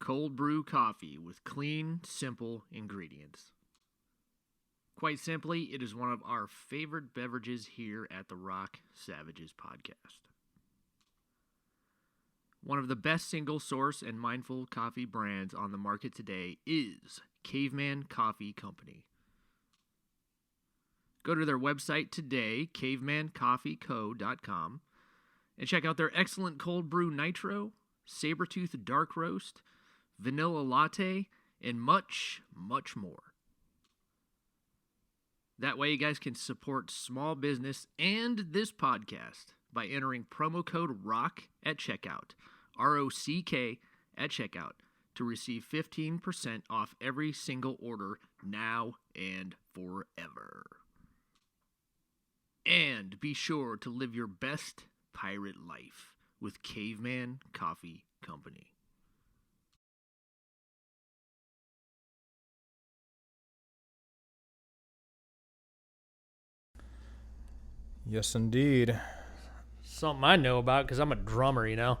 cold brew coffee with clean, simple ingredients. Quite simply, it is one of our favorite beverages here at the Rock Savages podcast. One of the best single source and mindful coffee brands on the market today is Caveman Coffee Company. Go to their website today, cavemancoffeeco.com, and check out their excellent cold brew nitro, sabertooth dark roast, vanilla latte, and much, much more. That way you guys can support small business and this podcast by entering promo code ROCK at checkout, ROCK at checkout, to receive 15% off every single order now and forever. And be sure to live your best pirate life with Caveman Coffee Company. Yes, indeed. Something I know about because I'm a drummer, you know.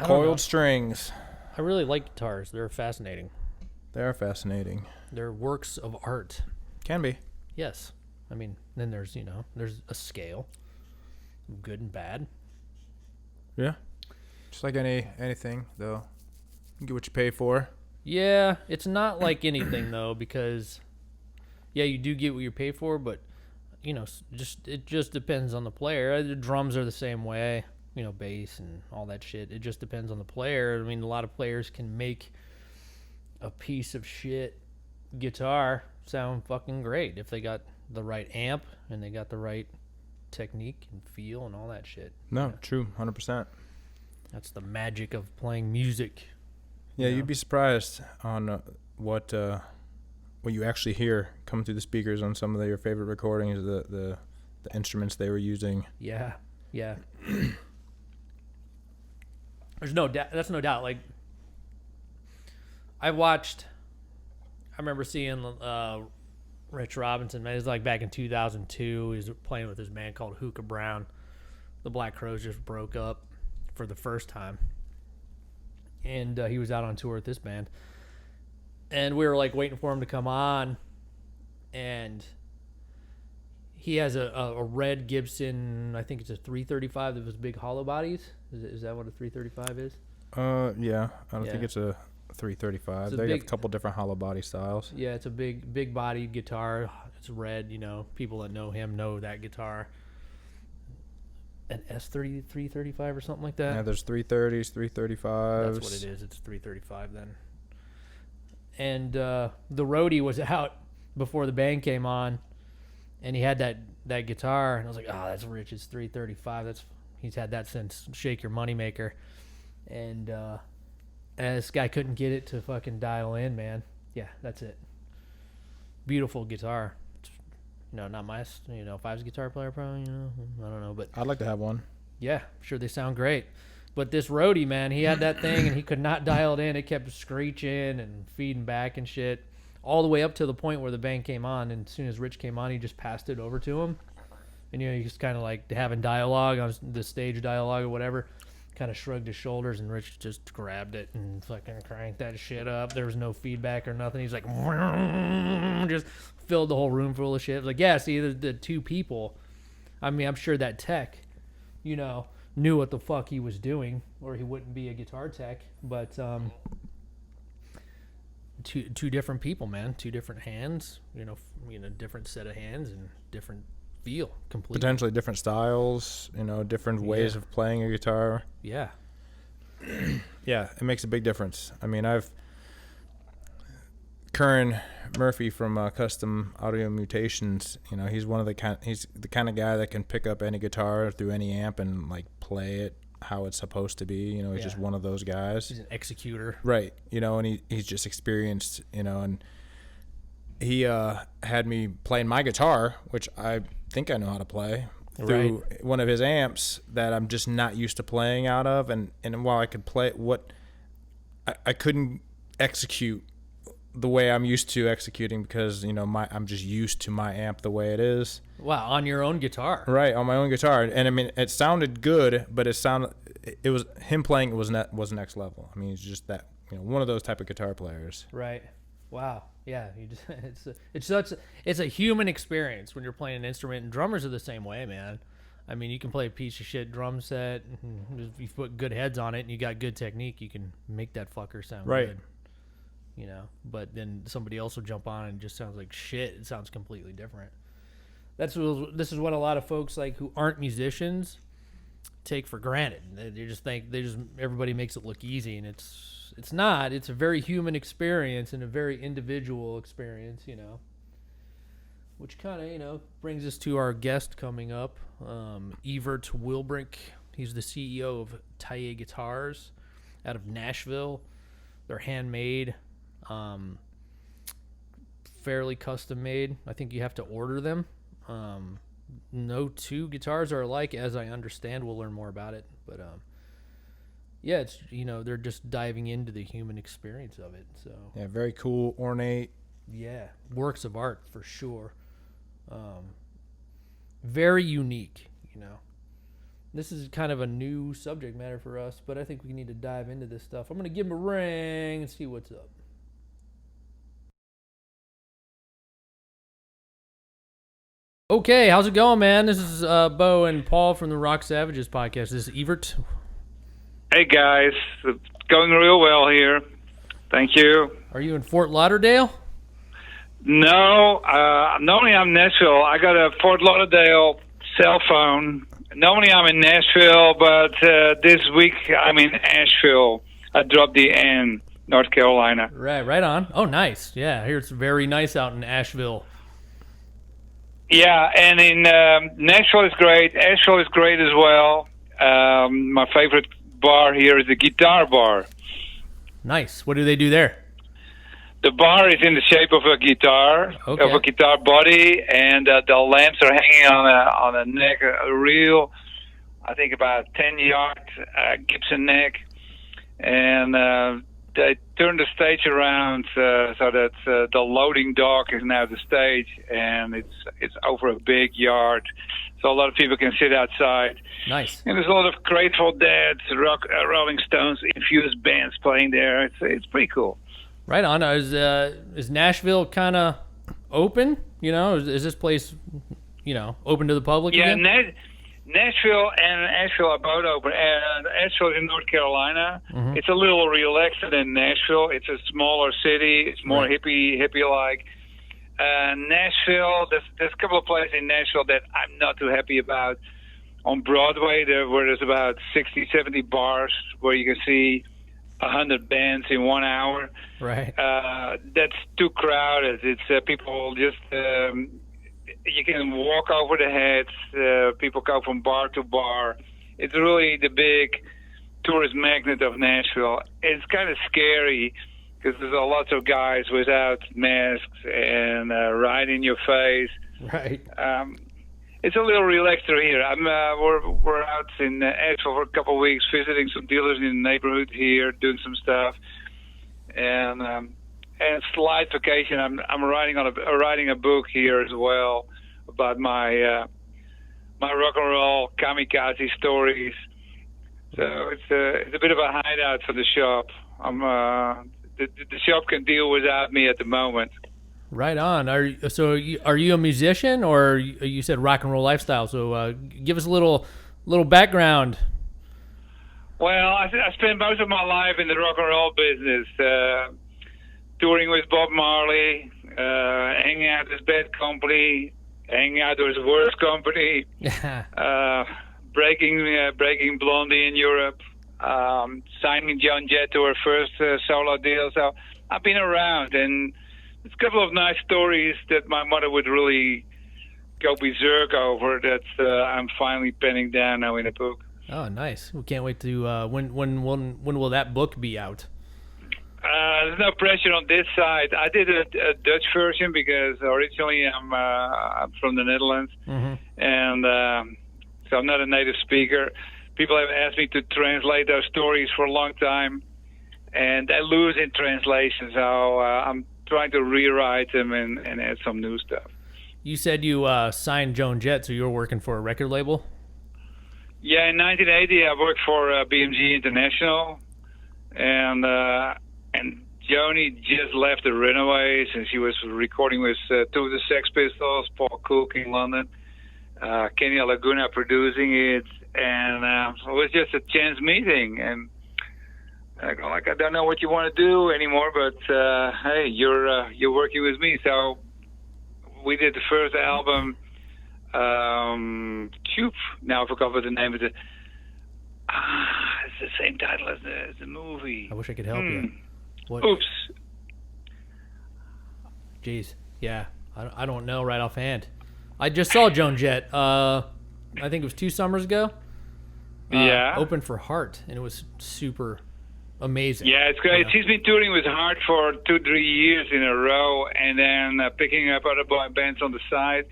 Coiled strings. I really like guitars. They're fascinating. They are fascinating. They're works of art. Can be. Yes. I mean, then there's a scale. Good and bad. Yeah. Just like anything, though. You get what you pay for. Yeah, it's not like anything, though, because, yeah, you do get what you pay for, but, it just depends on the player. The drums are the same way, bass and all that shit. It just depends on the player. I mean, a lot of players can make a piece of shit guitar sound fucking great if they got the right amp and they got the right technique and feel and all that shit. No, true, 100%. That's the magic of playing music. Yeah, you'd be surprised on what you actually hear coming through the speakers on some of your favorite recordings, the instruments they were using. Yeah. There's no doubt. That's no doubt. Like, I remember seeing Rich Robinson, man. It was like back in 2002. He was playing with this band called Hookah Brown. The Black Crowes just broke up for the first time. And he was out on tour with this band. And we were like waiting for him to come on. And he has a red Gibson, I think it's a 335, that was big hollow bodies. Is that what a 335 is? Yeah. I don't think it's a 335. They have a couple different hollow body styles. Yeah, it's a big bodied guitar. It's red, people that know him know that guitar. An S30 335 or something like that. Yeah, there's 330s, 335s. That's what it is. It's 335 then. And the roadie was out before the band came on, and he had that guitar, and I was like, "Oh, that's Rich's 335. He's had that since Shake Your Moneymaker." And this guy couldn't get it to fucking dial in, man. Yeah, that's it. Beautiful guitar. Not my, if I was a guitar player, probably, I don't know, but I'd like to have one. Yeah, sure, they sound great. But this roadie, man, he had that thing and he could not dial it in. It kept screeching and feeding back and shit, all the way up to the point where the band came on. And as soon as Rich came on, he just passed it over to him. And, he was kind of like having dialogue on the stage dialogue or whatever. Kind of shrugged his shoulders, and Rich just grabbed it and fucking cranked that shit up. There was no feedback or nothing. He's like, just filled the whole room full of shit. It was like, yeah, see, the two people, I mean, I'm sure that tech, knew what the fuck he was doing, or he wouldn't be a guitar tech. But two different people, man, two different hands, different set of hands and different feel completely. Potentially different styles, different ways of playing a guitar. Yeah. Yeah, it makes a big difference. I mean, Curran Murphy from Custom Audio Mutations, he's he's the kind of guy that can pick up any guitar through any amp and like play it how it's supposed to be. He's just one of those guys. He's an executor. Right. And he's just experienced, and he had me playing my guitar, which I think I know how to play, through one of his amps that I'm just not used to playing out of. And while I could play I couldn't execute the way I'm used to executing because, I'm just used to my amp the way it is. Wow, on your own guitar. Right, on my own guitar. And I mean, it sounded good, but it was him playing. It was next level. I mean, he's just that, one of those type of guitar players. Right. Wow. Yeah. It's a human experience when you're playing an instrument, and drummers are the same way, man. I mean, you can play a piece of shit drum set. If you put good heads on it and you got good technique, you can make that fucker sound good. But then somebody else will jump on and it just sounds like shit. It sounds completely different. This is what a lot of folks like who aren't musicians take for granted. They just think everybody makes it look easy, and it's not. It's a very human experience and a very individual experience, which kind of, brings us to our guest coming up, Evert Wilbrink. He's the CEO of Teye Guitars out of Nashville. They're handmade, fairly custom made. I think you have to order them. No two guitars are alike, as I understand. We'll learn more about it, but yeah, it's they're just diving into the human experience of it. So yeah, very cool, ornate. Yeah, works of art for sure. Very unique. This is kind of a new subject matter for us, but I think we need to dive into this stuff. I'm gonna give him a ring and see what's up. Okay, how's it going, man? This is Bo and Paul from the Rock Savages podcast. This is Evert. Hey, guys. It's going real well here. Thank you. Are you in Fort Lauderdale? No. Normally I'm in Nashville. I got a Fort Lauderdale cell phone. Normally I'm in Nashville, but this week I'm in Asheville. I dropped the N, North Carolina. Right on. Oh, nice. Yeah, I hear it's very nice out in Asheville. Yeah, and in Nashville is great. Asheville is great as well. My favorite bar here is the Guitar Bar. Nice. What do they do there? The bar is in the shape of a guitar, okay. of a guitar body, and the lamps are hanging on a neck, a real, I think about 10-yard Gibson neck, and they turn the stage around so that the loading dock is now the stage, and it's over a big yard, so a lot of people can sit outside. Nice. And there's a lot of Grateful Dead, Rolling Stones infused bands playing there. It's pretty cool. Right on. Is Nashville kind of open? Is this place, open to the public? Yeah, again? Nashville and Asheville are both open. And Asheville is in North Carolina. Mm-hmm. It's a little relaxed than Nashville. It's a smaller city. It's more hippie-like. Nashville, there's a couple of places in Nashville that I'm not too happy about. On Broadway, where there's about 60, 70 bars where you can see 100 bands in 1 hour. Right. That's too crowded. It's people just you can walk over the heads. People go from bar to bar. It's really the big tourist magnet of Nashville. It's kind of scary because there's a lot of guys without masks and right in your face. Right. It's a little relaxer here. We're out in Asheville for a couple of weeks, visiting some dealers in the neighborhood here, doing some stuff, and slight vacation. I'm writing a book here as well about my rock and roll kamikaze stories. So it's a bit of a hideout for the shop. The shop can deal without me at the moment. Right on. Are you a musician, or you said rock and roll lifestyle? So give us a little background. Well, I spent most of my life in the rock and roll business, touring with Bob Marley, hanging out with Bad Company, hanging out with Worst Company, breaking Blondie in Europe, signing Joan Jett to her first solo deal. So I've been around, and there's a couple of nice stories that my mother would really go berserk over that I'm finally penning down now in a book. Oh, nice. We can't wait to, when will that book be out? There's no pressure on this side. I did a Dutch version because originally I'm from the Netherlands, mm-hmm. and so I'm not a native speaker. People have asked me to translate those stories for a long time, and they lose in translation, so I'm trying to rewrite them and add some new stuff. You said you signed Joan Jett, so you were working for a record label? Yeah, in 1980, I worked for BMG International, and Joni just left the Runaways, and she was recording with two of the Sex Pistols, Paul Cook in London, Kenny Laguna producing it, and it was just a chance meeting. And I go like, I don't know what you want to do anymore, but hey, you're working with me. So we did the first album, Tube. Now I forgot what the name of it. It's the same title as the movie. I wish I could help you. What? Oops. Jeez. Yeah. I don't know right offhand. I just saw Joan Jett. I think it was 2 summers ago. Yeah. Opened for Heart, and it was super amazing. Yeah, it's great. You know? She's been touring with Heart for 2-3 years in a row, and then picking up other boy bands on the side.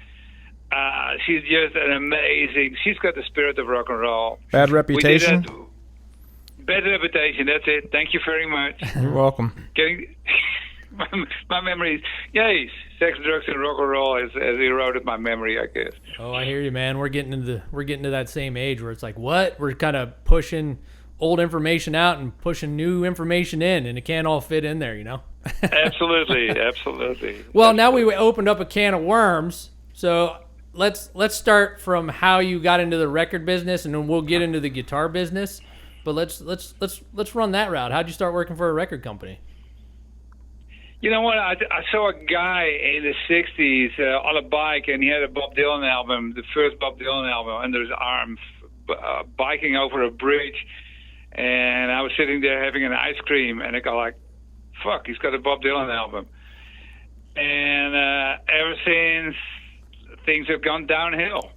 She's just an amazing. She's got the spirit of rock and roll. Bad reputation. Bad reputation. That's it. Thank you very much. You're welcome. My memory. Yes, sex, drugs, and rock and roll has eroded my memory, I guess. Oh, I hear you, man. We're getting to that same age where it's like, what? We're kind of pushing old information out and pushing new information in, and it can't all fit in there, you know? Absolutely, absolutely. Well, now we opened up a can of worms, so let's start from how you got into the record business, and then we'll get into the guitar business. But let's run that route. How'd you start working for a record company? You know what? I saw a guy in the '60s on a bike, and he had a Bob Dylan album, the first Bob Dylan album, under his arm, biking over a bridge. And I was sitting there having an ice cream, and I go like, "Fuck, he's got a Bob Dylan album." And ever since, things have gone downhill.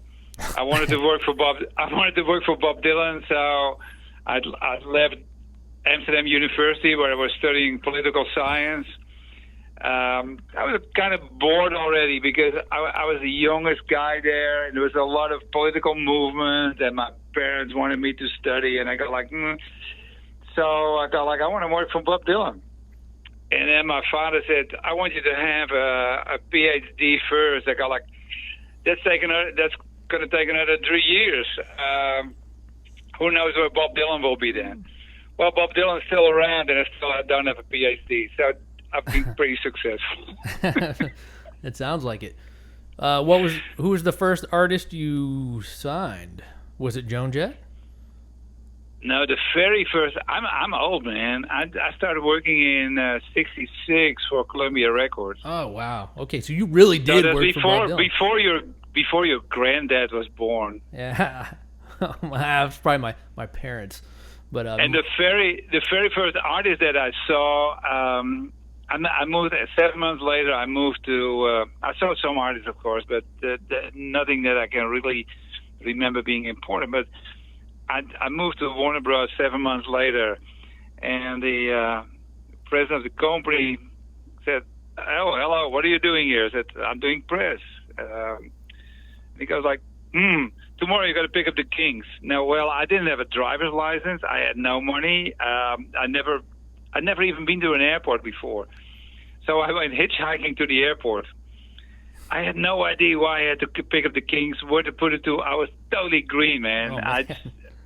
I wanted to work for Bob Dylan, so I left Amsterdam University, where I was studying political science. I was kind of bored already because I was the youngest guy there, and there was a lot of political movement, and my parents wanted me to study, and I got like, So I got like, I want to work for Bob Dylan. And then my father said, I want you to have a PhD first. I got like, that's going to take another 3 years. Who knows where Bob Dylan will be then? Well, Bob Dylan's still around, and I don't have a PhD, so I've been pretty successful. It sounds like it. Who was the first artist you signed? Was it Joan Jett? No, the very first. I'm old, man. I started working in '66 for Columbia Records. Oh wow. Okay, so you really did work for Bob Dylan. Before your granddad was born. Yeah, that's probably my parents. But and the very first artist that I saw, I moved 7 months later. I moved to. I saw some artists, of course, but nothing that I can really remember being important. But I moved to Warner Bros. 7 months later, and the president of the company said, "Oh, hello, what are you doing here?" I said, "I'm doing press." He goes like, tomorrow you got to pick up the Kings. Now, well, I didn't have a driver's license. I had no money. I'd never even been to an airport before. So I went hitchhiking to the airport. I had no idea why I had to pick up the Kings, where to put it to. I was totally green, man. Oh, man.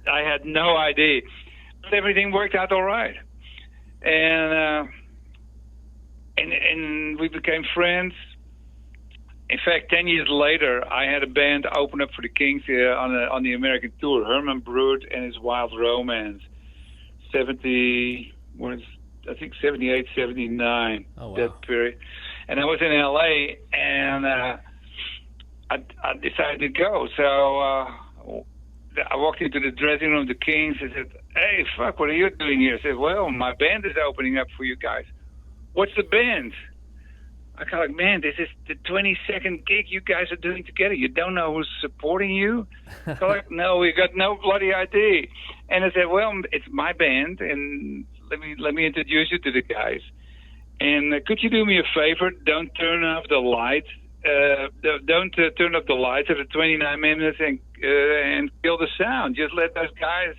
I had no idea. But everything worked out all right. And we became friends. In fact, 10 years later, I had a band open up for the Kings on the American tour. Herman Brood and his Wild Romance, 78, 79, oh, wow. That period. And I was in L.A. and I decided to go. So I walked into the dressing room of the Kings and said, "Hey, fuck, what are you doing here?" I said, "Well, my band is opening up for you guys." "What's the band?" I kind of like, "Man, this is the 22nd gig you guys are doing together. You don't know who's supporting you?" I'm like, "No, we got no bloody idea." And I said, "Well, it's my band, and let me introduce you to the guys. And could you do me a favor? Don't turn off the lights. Don't turn off the lights at the 29 minutes and kill the sound. Just let those guys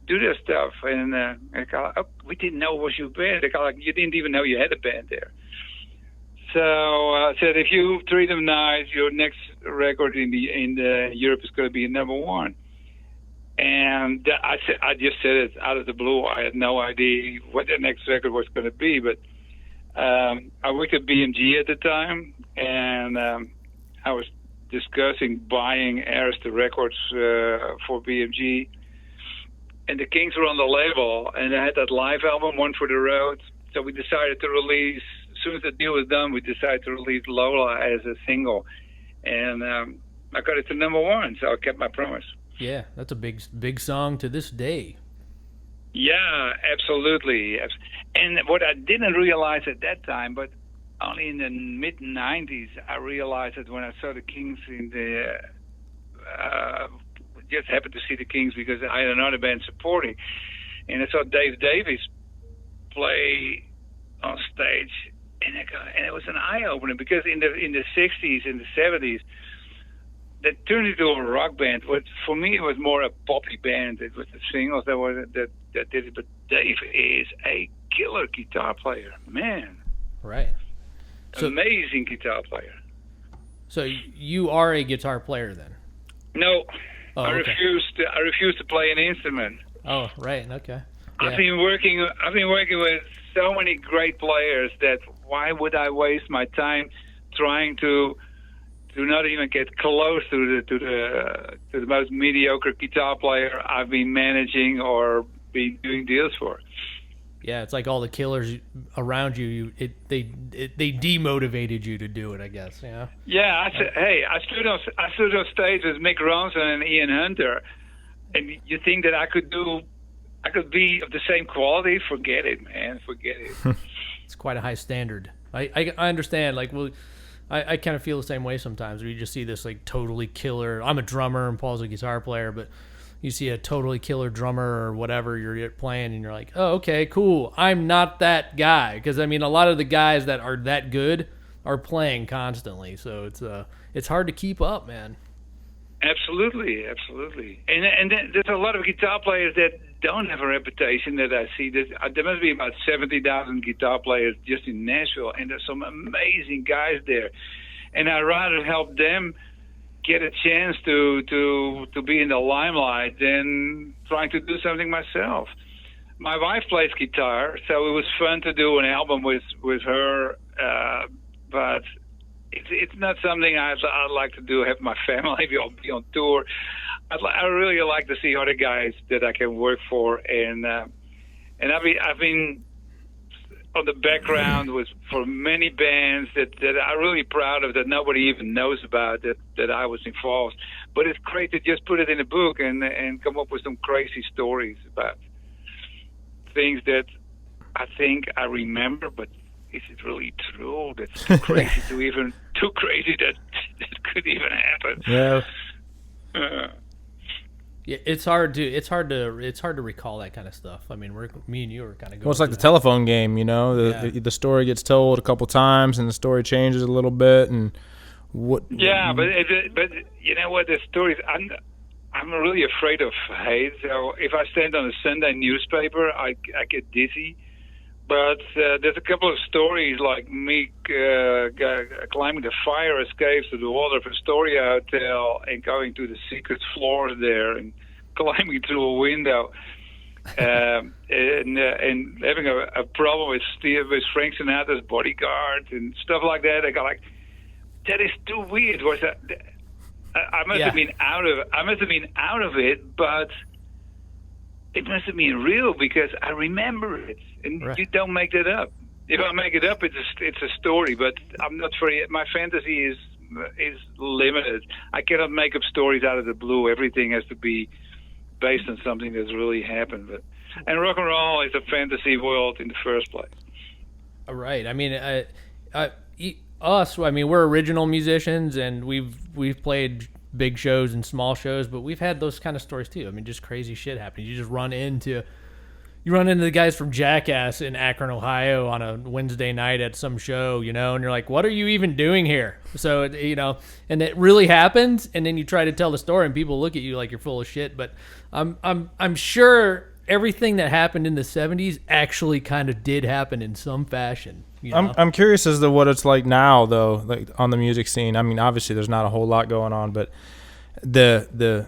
do their stuff." And I go, "Oh, we didn't know it was your band." I go, like, "You didn't even know you had a band there." So I said, "If you treat them nice, your next record in Europe is going to be number one." And I just said it out of the blue. I had no idea what the next record was going to be, but I worked at BMG at the time, and I was discussing buying Arista records for BMG, and the Kings were on the label, and I had that live album, One for the Road. So we decided to release, as soon as the deal was done, we decided to release Lola as a single, and I got it to #1, so I kept my promise. Yeah, that's a big song to this day. Yeah, absolutely. And what I didn't realize at that time, but only in the mid-90s, I realized that when I saw the Kings in the... just happened to see the Kings because I had another band supporting. And I saw Dave Davies play on stage, and it was an eye-opener because in the 60s and the 70s, that turned into a rock band. For me, it was more a poppy band. It was the singles that did it. But Dave is a killer guitar player, man. Right. So, amazing guitar player. So you are a guitar player then? No, oh, I okay. refuse to play an instrument. Oh, right. Okay. Yeah. I've been working with so many great players that why would I waste my time trying to not even get close to the most mediocre guitar player I've been managing or been doing deals for. Yeah, it's like all the killers around you. They demotivated you to do it, I guess. Yeah. Yeah, I stood on stage with Mick Ronson and Ian Hunter, and you think that I could be of the same quality? Forget it, man. Forget it. It's quite a high standard. I understand. Like, well, I kind of feel the same way sometimes, where you just see this like totally killer. I'm a drummer and Paul's a guitar player, but you see a totally killer drummer or whatever you're playing, and you're like, oh, okay, cool. I'm not that guy, because I mean, a lot of the guys that are that good are playing constantly, so it's hard to keep up, man. Absolutely. And then there's a lot of guitar players that don't have a reputation that I see. There must be about 70,000 guitar players just in Nashville, and there's some amazing guys there. And I'd rather help them get a chance to be in the limelight than trying to do something myself. My wife plays guitar, so it was fun to do an album with her, but it's not something I'd like to do. Have my family be on tour. I really like to see other guys that I can work for, and I've been on the background for many bands that I'm really proud of, that nobody even knows about, that I was involved. But it's great to just put it in a book and come up with some crazy stories about things that I think I remember, but is it really true? That's too crazy too crazy that could even happen. Yeah. Yeah, it's hard to recall that kind of stuff. I mean, me and you are kind of going. Well, it's like the telephone game, you know. The story gets told a couple times, and the story changes a little bit, and what? Yeah, but you know what? The stories. I'm really afraid of hate. So if I stand on a Sunday newspaper, I get dizzy. But there's a couple of stories like me climbing the fire escapes to the wall of Astoria Hotel and going to the secret floors there and climbing through a window and having a problem with Frank Sinatra's bodyguard and stuff like that. I got like, that is too weird. Was that? I must have been out of it, but it must have been real because I remember it, and You don't make that up. If I make it up, it's a story. But I'm not very. My fantasy is limited. I cannot make up stories out of the blue. Everything has to be based on something that's really happened. And rock and roll is a fantasy world in the first place. Right. I mean, us. I mean, we're original musicians, and we've played big shows and small shows, but we've had those kind of stories too. I mean, just crazy shit happening. You just run into the guys from Jackass in Akron, Ohio on a Wednesday night at some show, you know, and you're like, what are you even doing here? So, you know, and it really happens, and then you try to tell the story and people look at you like you're full of shit. But I'm sure everything that happened in the 70s actually kind of did happen in some fashion. You know? I'm curious as to what it's like now, though, like on the music scene. I mean, obviously there's not a whole lot going on, but the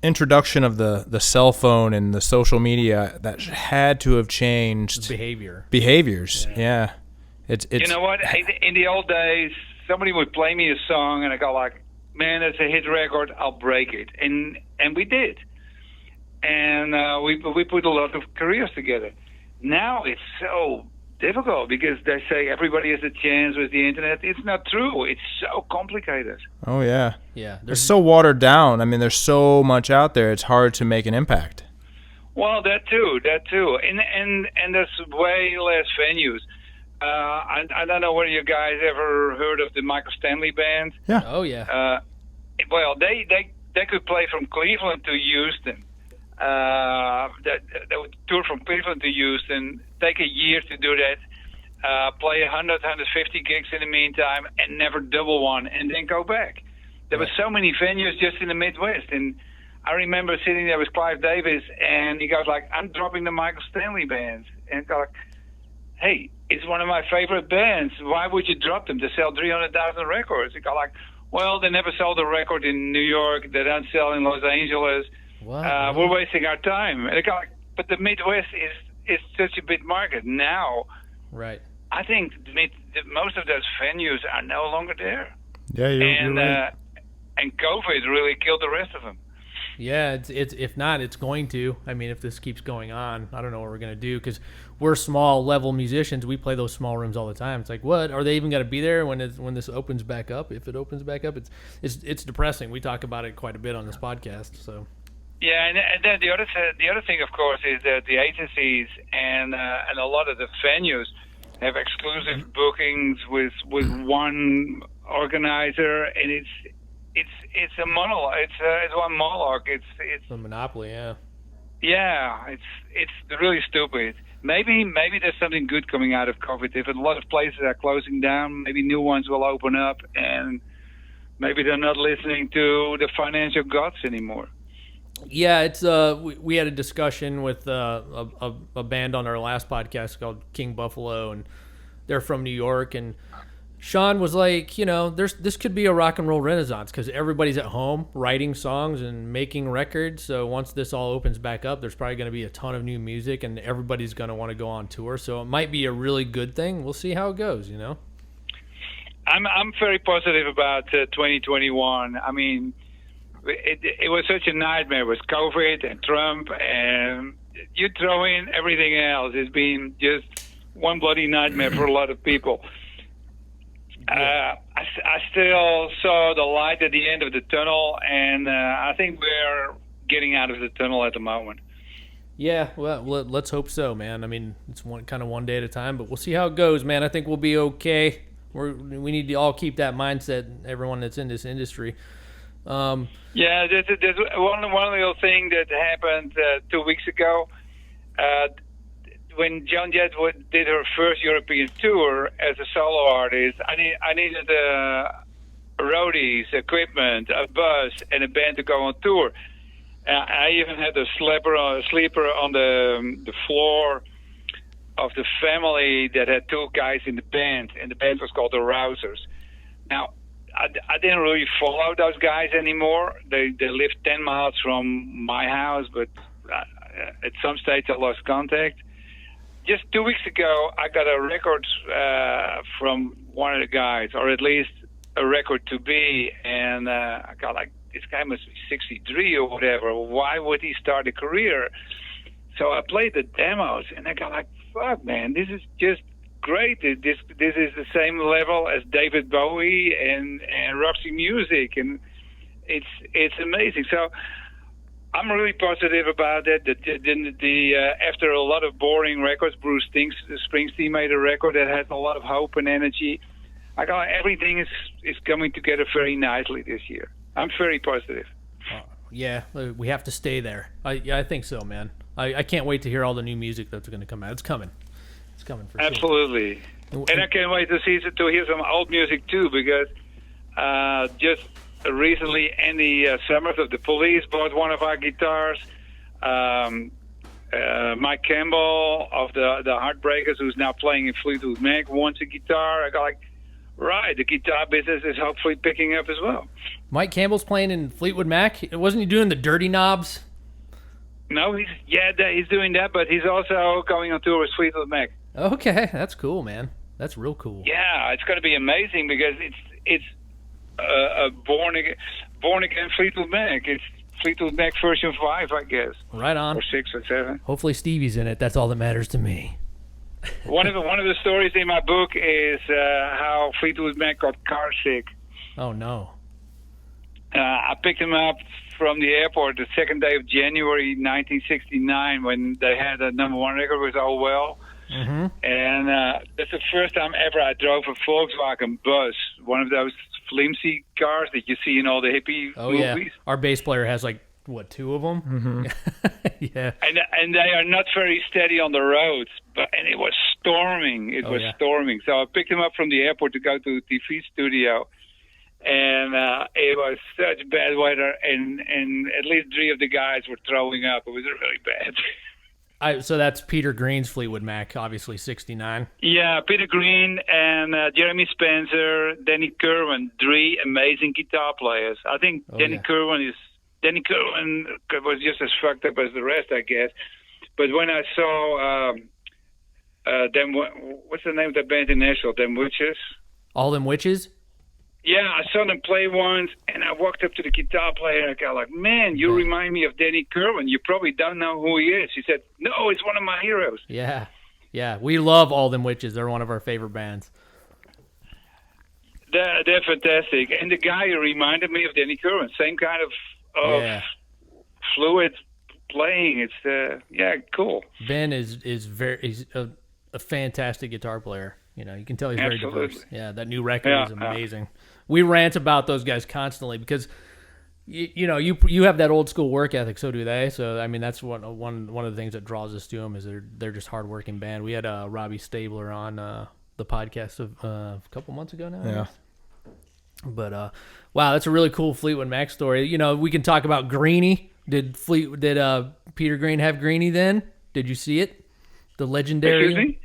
introduction of the cell phone and the social media, that had to have changed behaviors. Yeah. It's you know what? In the old days, somebody would play me a song, and I go like, "Man, that's a hit record. I'll break it," and we did, and we put a lot of careers together. Now it's so difficult because they say everybody has a chance with the internet. It's not true. It's so complicated. Oh yeah, yeah. It's so watered down. I mean, there's so much out there. It's hard to make an impact. Well, that too, and there's way less venues. I don't know whether you guys ever heard of the Michael Stanley Band. Yeah. Oh yeah. Well, they could play from Cleveland to Houston. They would tour from Cleveland to Houston, take a year to do that, play 100, 150 gigs in the meantime, and never double one, and then go back. There were so many venues just in the Midwest, and I remember sitting there with Clive Davis, and he goes like, "I'm dropping the Michael Stanley Band," and I go like, "Hey, it's one of my favorite bands. Why would you drop them? They sell 300,000 records." He go like, "Well, they never sold a record in New York. They don't sell in Los Angeles. We're wasting our time." And I go like, "But the Midwest is such a big market now." Right. I think most of those venues are no longer there. Yeah, you're right. And COVID really killed the rest of them. Yeah, it's if not, it's going to. I mean, if this keeps going on, I don't know what we're gonna do because we're small level musicians. We play those small rooms all the time. It's like, what are they even gonna be there when this opens back up? If it opens back up, it's depressing. We talk about it quite a bit on this podcast. So. Yeah, and then the other thing, of course, is that the agencies and a lot of the venues have exclusive bookings with one organizer, and it's a monologue. It's one monologue. It's a monopoly. Yeah. Yeah, it's really stupid. Maybe there's something good coming out of COVID. If a lot of places are closing down, maybe new ones will open up, and maybe they're not listening to the financial gods anymore. Yeah, it's we had a discussion with a band on our last podcast called King Buffalo, and they're from New York, and Sean was like, this could be a rock and roll renaissance because everybody's at home writing songs and making records. So once this all opens back up, there's probably going to be a ton of new music, and everybody's going to want to go on tour. So it might be a really good thing. We'll see how it goes. I'm very positive about 2021. I mean, it was such a nightmare with COVID and Trump, and you throw in everything else. It's been just one bloody nightmare for a lot of people. I still saw the light at the end of the tunnel, and I think we're getting out of the tunnel at the moment. Yeah, well, let's hope so, man. I mean, it's one day at a time, but we'll see how it goes, man. I think we'll be okay. We need to all keep that mindset, everyone that's in this industry. Yeah, there's one little thing that happened 2 weeks ago. When Joan Jett did her first European tour as a solo artist, I needed roadies, equipment, a bus, and a band to go on tour. I even had a sleeper on the floor of the family that had two guys in the band, and the band was called the Rousers. Now, I didn't really follow those guys anymore. They lived 10 miles from my house, but at some stage I lost contact. Just 2 weeks ago, I got a record from one of the guys, or at least a record to be, and I got like, this guy must be 63 or whatever. Why would he start a career? So I played the demos, and I got like, fuck, man, this is just great. This is the same level as David Bowie and Roxy Music, and it's amazing. So I'm really positive about it. After a lot of boring records, Bruce Springsteen made a record that has a lot of hope and energy. I got everything is coming together very nicely this year. I'm very positive. Yeah, we have to stay there. I think so, man. I can't wait to hear all the new music that's going to come out. It's coming. It's coming for Absolutely. Sure. And I can't wait to hear some old music too, because just recently Andy Summers of the Police bought one of our guitars. Mike Campbell of the Heartbreakers, who's now playing in Fleetwood Mac, wants a guitar. I got like, right, the guitar business is hopefully picking up as well. Mike Campbell's playing in Fleetwood Mac. Wasn't he doing the Dirty Knobs? No, he's doing that, but he's also going on tour with Fleetwood Mac. Okay, that's cool, man. That's real cool. Yeah, it's going to be amazing because it's a born again Fleetwood Mac. It's Fleetwood Mac version 5, I guess. Right on. Or 6 or 7. Hopefully Stevie's in it. That's all that matters to me. One of the stories in my book is how Fleetwood Mac got car sick. Oh no. I picked him up from the airport the second day of January 1969 when they had a #1 record with Oh Well. Mm-hmm. And that's the first time ever I drove a Volkswagen bus, one of those flimsy cars that you see in all the hippie movies. Yeah. Our bass player has like, what, 2 of them? Mm-hmm. Yeah. And they are not very steady on the roads, and it was storming. It was storming. So I picked him up from the airport to go to the TV studio. And it was such bad weather, and at least 3 of the guys were throwing up. It was really bad. So that's Peter Green's Fleetwood Mac, obviously 69. Yeah, Peter Green and Jeremy Spencer, Danny Kerwin, 3 amazing guitar players. I think Danny Kerwin was just as fucked up as the rest, I guess. But when I saw them, what's the name of that band in Nashville? Them Witches. All Them Witches. Yeah, I saw them play once, and I walked up to the guitar player, and I got like, man, you remind me of Danny Kerwin. You probably don't know who he is. He said, no, it's one of my heroes. Yeah. Yeah, we love All Them Witches. They're one of our favorite bands. They're fantastic. And the guy who reminded me of Danny Kerwin, same kind of fluid playing. It's, cool. Ben is he's a fantastic guitar player. You know, you can tell he's very diverse. Yeah, that new record is amazing. We rant about those guys constantly because, you know, you have that old school work ethic. So do they. So I mean, that's one of the things that draws us to them is they're just hardworking band. We had Robbie Stabler on the podcast a couple months ago now. Yeah. But wow, that's a really cool Fleetwood Mac story. You know, we can talk about Greenie. Did Peter Green have Greenie then? Did you see it? The legendary. Excuse me?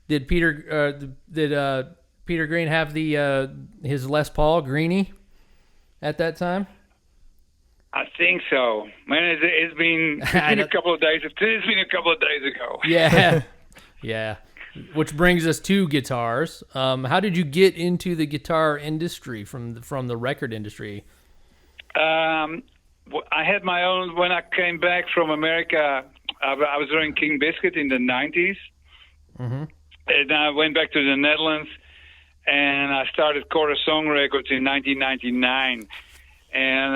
Did Peter Green have the his Les Paul Greenie at that time? I think so. Man, it's been a couple of days. It's been a couple of days ago. Yeah, yeah. Which brings us to guitars. How did you get into the guitar industry from the record industry? I had my own when I came back from America. I was doing King Biscuit in the 90s. Mm-hmm. And I went back to the Netherlands, and I started Corazon Records in 1999. And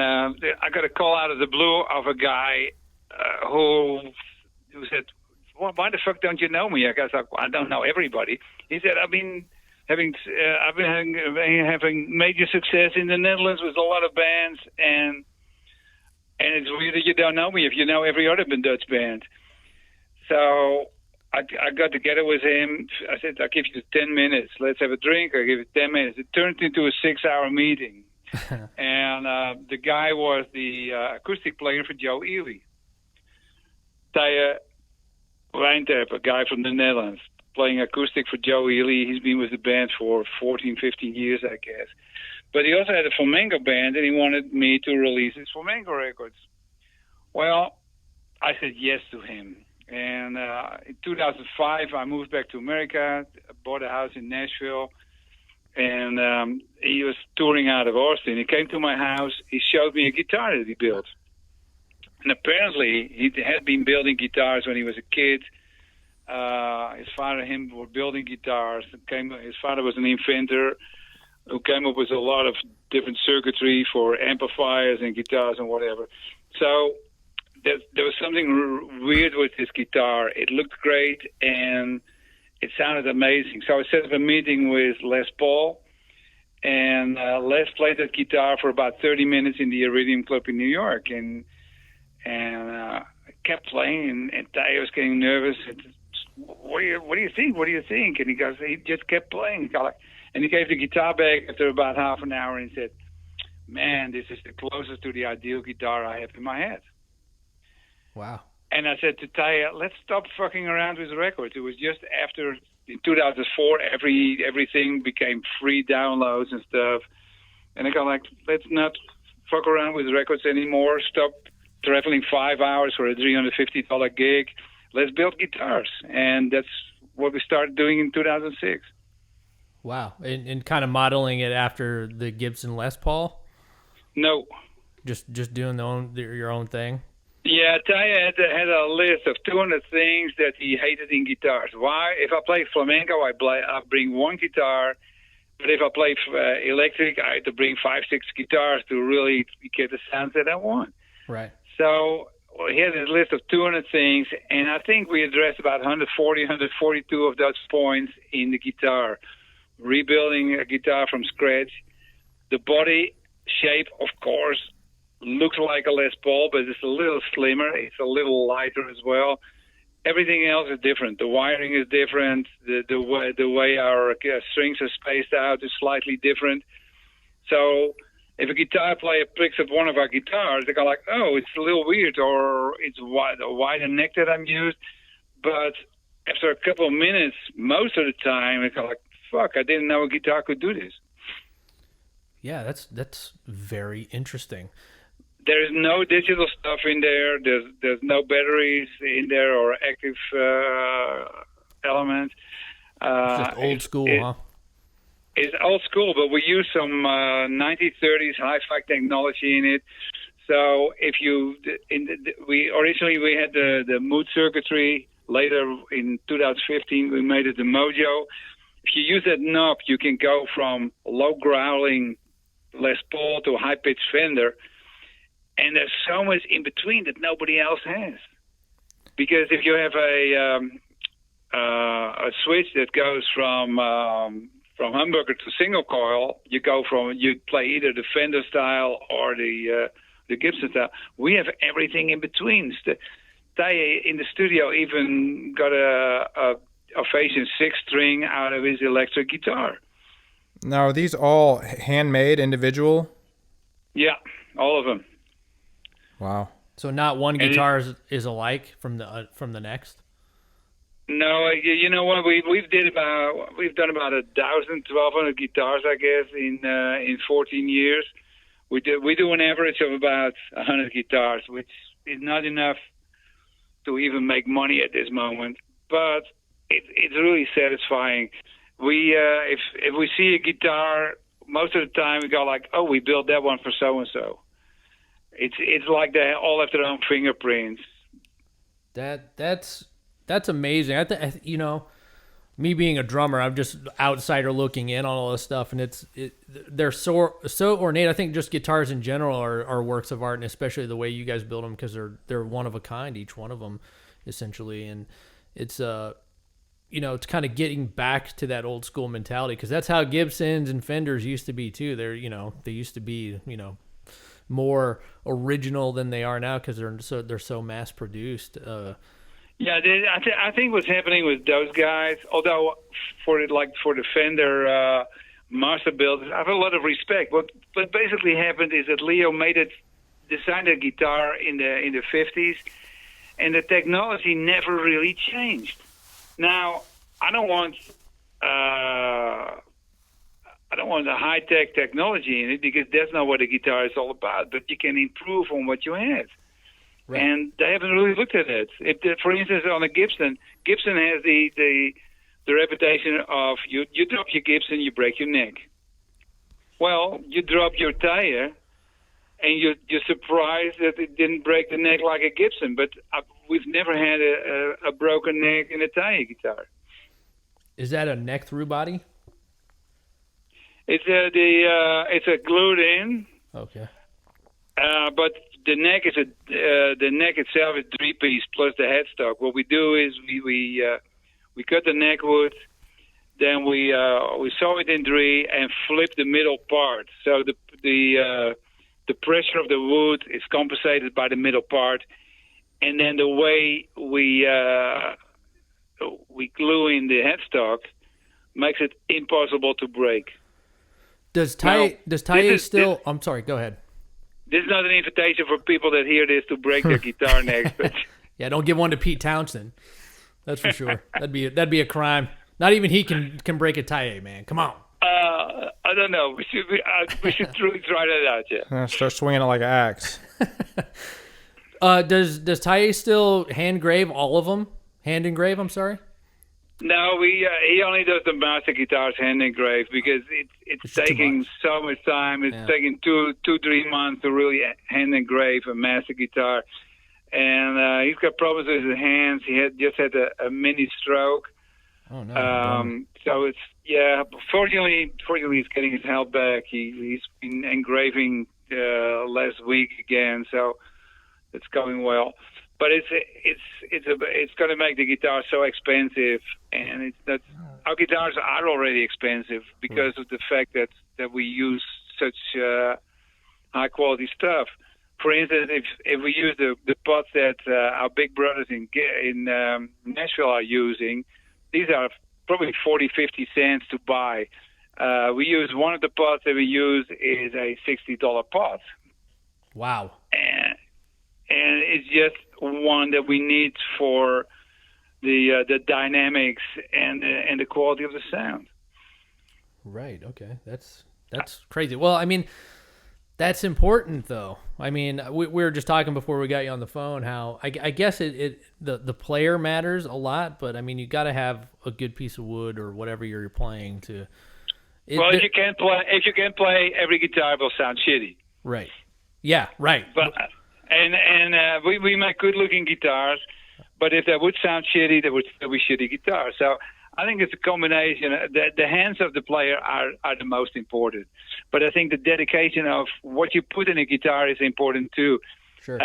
I got a call out of the blue of a guy who said, well, why the fuck don't you know me? I guess I don't know everybody. He said, I've been having major success in the Netherlands with a lot of bands, and it's weird that you don't know me if you know every other Dutch band. So I got together with him. I said, I'll give you 10 minutes. Let's have a drink. I'll give you 10 minutes. It turned into a 6-hour meeting. And the guy was the acoustic player for Joe Ely. Teye Wijnterp, a guy from the Netherlands, playing acoustic for Joe Ely. He's been with the band for 14, 15 years, I guess. But he also had a flamenco band, and he wanted me to release his flamenco records. Well, I said yes to him. And in 2005, I moved back to America, bought a house in Nashville, and he was touring out of Austin. He came to my house. He showed me a guitar that he built. And apparently, he had been building guitars when he was a kid. His father and him were building guitars. His father was an inventor who came up with a lot of different circuitry for amplifiers and guitars and whatever. So there was something weird with his guitar. It looked great, and it sounded amazing. So I set up a meeting with Les Paul, and Les played that guitar for about 30 minutes in the Iridium Club in New York, and I kept playing, and Teye was getting nervous. What do you think? What do you think? And he just kept playing. And he gave the guitar back after about half an hour and said, man, this is the closest to the ideal guitar I have in my head. Wow. And I said to Teye, let's stop fucking around with records. It was just after, in 2004, everything became free downloads and stuff. And I go like, let's not fuck around with records anymore. Stop traveling 5 hours for a $350 gig. Let's build guitars. And that's what we started doing in 2006. Wow. And kind of modeling it after the Gibson Les Paul? No. Just doing your own thing? Yeah, Teye had a list of 200 things that he hated in guitars. Why? If I play flamenco, I bring one guitar. But if I play electric, I have to bring 5, 6 guitars to really get the sounds that I want. Right. So he had a list of 200 things, and I think we addressed about 140, 142 of those points in the guitar. Rebuilding a guitar from scratch. The body shape, of course, looks like a Les Paul, but it's a little slimmer. It's a little lighter as well. Everything else is different. The wiring is different. The way our strings are spaced out is slightly different. So if a guitar player picks up one of our guitars, they go like, oh, it's a little weird, or it's a wider neck that I'm used. But after a couple of minutes, most of the time, they go like, fuck, I didn't know a guitar could do this. Yeah, that's very interesting. There's no digital stuff in there. There's no batteries in there or active elements. It's just old school, huh? It's old school, but we use some 1930s hi-fi technology in it. So if we originally had the mood circuitry. Later in 2015, we made it the Mojo. If you use that knob, you can go from low growling Les Paul to high-pitched Fender. And there's so much in between that nobody else has. Because if you have a switch that goes from humbucker to single coil, you play either the Fender style or the Gibson style. We have everything in between. Teye in the studio even got a Phasian 6-string out of his electric guitar. Now, are these all handmade, individual? Yeah, all of them. Wow. So not one guitar is alike from the next? No, you know what? We've done about 1,200 guitars, I guess, in 14 years. We do an average of about 100 guitars, which is not enough to even make money at this moment, but it's really satisfying. We if we see a guitar, most of the time we go like, oh, we built that one for so and so. It's like they all have their own fingerprints. That's amazing. Me being a drummer, I'm just outsider looking in on all this stuff, and they're so ornate. I think just guitars in general are works of art, and especially the way you guys build them, because they're one of a kind, each one of them, essentially. And it's it's kind of getting back to that old school mentality, because that's how Gibsons and Fenders used to be too. They used to be more original than they are now, because they're so mass produced. Yeah, I think what's happening with those guys, although for the Fender master builders, I have a lot of respect. What basically happened is that Leo designed a guitar in the 50s, and the technology never really changed. Now, I don't want the high-tech technology in it, because that's not what a guitar is all about. But you can improve on what you have. Right. And they haven't really looked at it. For instance, on a Gibson has the reputation of you drop your Gibson, you break your neck. Well, you drop your Teye, and you're surprised that it didn't break the neck like a Gibson. But we've never had a broken neck in a Teye guitar. Is that a neck through body? It's a glued in. Okay. But the neck itself is 3-piece plus the headstock. What we do is we cut the neck wood, then we saw it in 3 and flip the middle part. So the pressure of the wood is compensated by the middle part, and then the way we glue in the headstock makes it impossible to break. Does Teye still? I'm sorry. Go ahead. This is not an invitation for people that hear this to break their guitar necks. But yeah, don't give one to Pete Townsend. That's for sure. That'd be a crime. Not even he can break a Teye, man. Come on. I don't know. We should truly try that out. Yeah. Start swinging it like an axe. Does Teye still hand engrave all of them? Hand engrave, I'm sorry. No, he only does the master guitars hand engraved because it's taking so much time. It's taking 2-3 months to really hand engrave a master guitar, and he's got problems with his hands. He just had a mini stroke. Oh no! So fortunately he's getting his health back. He's been engraving last week again, so it's going well. But it's going to make the guitar so expensive, and our guitars are already expensive because of the fact that we use such high quality stuff. For instance, if we use the pots that our big brothers in Nashville are using, these are probably 40-50 cents to buy. We use one of the pots that we use is a $60 pot. Wow. And it's just one that we need for the dynamics and the quality of the sound. Right. Okay. That's crazy. Well, I mean, that's important though. I mean, we were just talking before we got you on the phone how I guess the player matters a lot, but I mean, you got to have a good piece of wood or whatever you're playing to. If you can't play, every guitar will sound shitty. Right. Yeah. Right. But we make good-looking guitars, but if they would sound shitty, they would still be shitty guitars. So I think it's a combination. The hands of the player are the most important, but I think the dedication of what you put in a guitar is important too. Sure.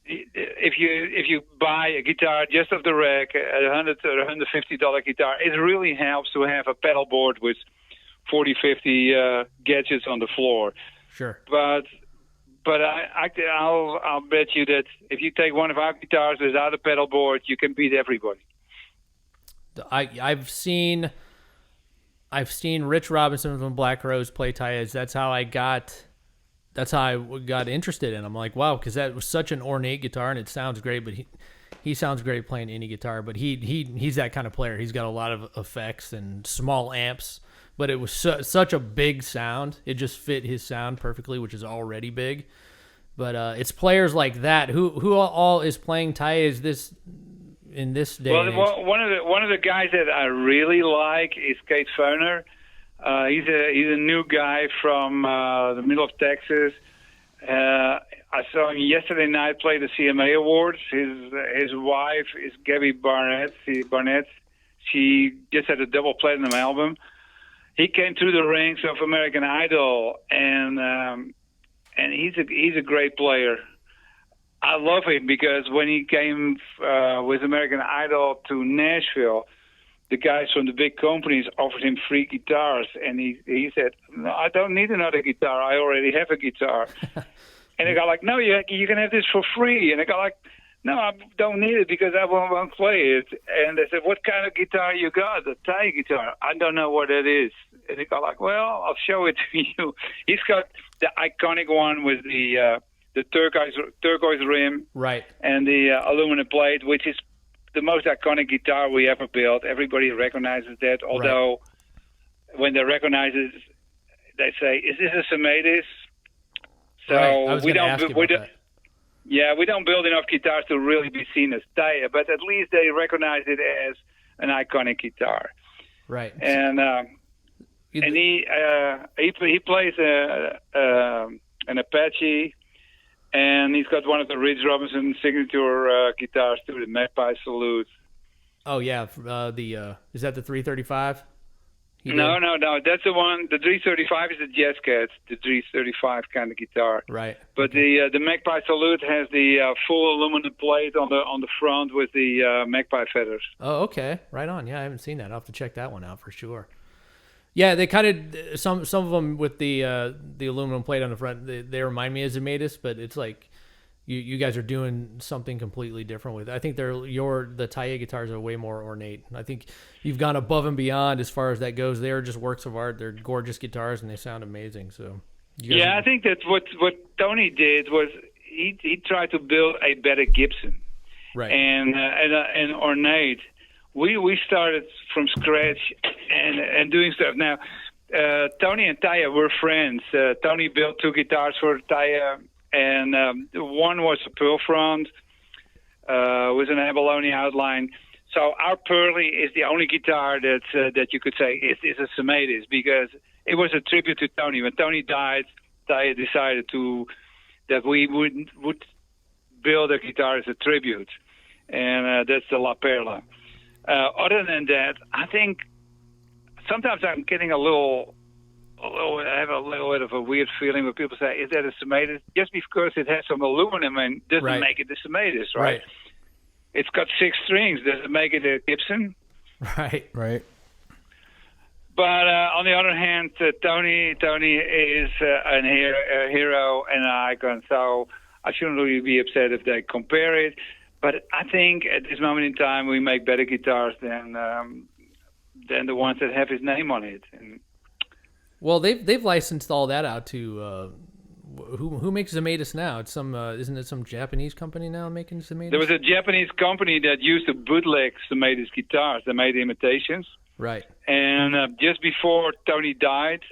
If you buy a guitar just off the rack, a $100 or $150 guitar, it really helps to have a pedal board with 40-50 gadgets on the floor. Sure. But I'll bet you that if you take one of our guitars without a pedal board, you can beat everybody. I've seen Rich Robinson from Black Rose play Teyes. That's how I got interested in. I'm like, wow, because that was such an ornate guitar and it sounds great. But he sounds great playing any guitar. But he's that kind of player. He's got a lot of effects and small amps. But it was such a big sound. It just fit his sound perfectly, which is already big. But it's players like that who all is playing Teye in this day. Well, one of the guys that I really like is Keith Feuner. He's a new guy from the middle of Texas. I saw him yesterday night play the CMA Awards. His wife is Gabby Barnett. She just had a double platinum album. He came through the ranks of American Idol, and he's a great player. I love him because when he came with American Idol to Nashville, the guys from the big companies offered him free guitars, and he said, "No, I don't need another guitar. I already have a guitar." And the guy like, "No, you can have this for free." And the guy like, "No, I don't need it because I won't play it." And they said, "What kind of guitar you got?" "A Teye guitar." "I don't know what that is." And the guy like, "Well, I'll show it to you." He's got the iconic one with the turquoise rim, right, and the aluminum plate, which is the most iconic guitar we ever built. Everybody recognizes that. Although when they recognize it, they say, "Is this a Sematis?" So right. we don't build enough guitars to really be seen as Teye, but at least they recognize it as an iconic guitar. Right. And he plays an Apache, and he's got one of the Rich Robinson signature guitars too, the Magpie Salute. Oh yeah, is that the 335? No, that's the one. The 335 is the Jazz Cat, the 335 kind of guitar. Right. But the Magpie Salute has the full aluminum plate on the front with the magpie feathers. Oh, okay, right on. Yeah, I haven't seen that. I'll have to check that one out for sure. Yeah, they kind of some of them with the aluminum plate on the front. They remind me of Sematis, but it's like you guys are doing something completely different with it. I think the Teye guitars are way more ornate. I think you've gone above and beyond as far as that goes. They are just works of art. They're gorgeous guitars and they sound amazing. So I think that what Tony did was he tried to build a better Gibson, right? And ornate. We started from scratch and doing stuff. Now, Tony and Teye were friends. Tony built 2 guitars for Teye, and one was a pearl front with an abalone outline. So our Pearly is the only guitar that you could say is a Semedes, because it was a tribute to Tony. When Tony died, Teye decided that we would build a guitar as a tribute, and that's the La Perla. Other than that, I think sometimes I'm getting I have a little bit of a weird feeling when people say, "Is that a Semedes?" Just because it has some aluminum and doesn't make it a Semedes, right? It's got 6 strings. Does it make it a Gibson? Right. But on the other hand, Tony is a hero and an icon, so I shouldn't really be upset if they compare it. But I think at this moment in time, we make better guitars than the ones that have his name on it. And well, they've licensed all that out to who makes Semedes now? It's some isn't it some Japanese company now making Semedes? There was a Japanese company that used to bootleg Semedes guitars. They made imitations. Right. And just before Tony died,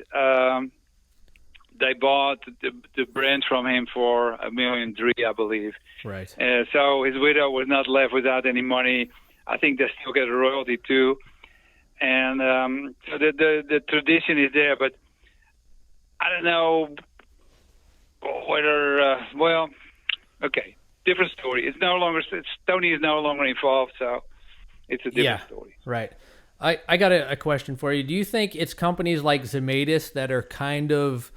they bought the brand from him for $1.3 million, I believe. Right. So his widow was not left without any money. I think they still get a royalty too. And so the tradition is there, but I don't know whether okay, different story. Tony is no longer involved, so it's a different story. Right. I got a question for you. Do you think it's companies like Semedes that are kind of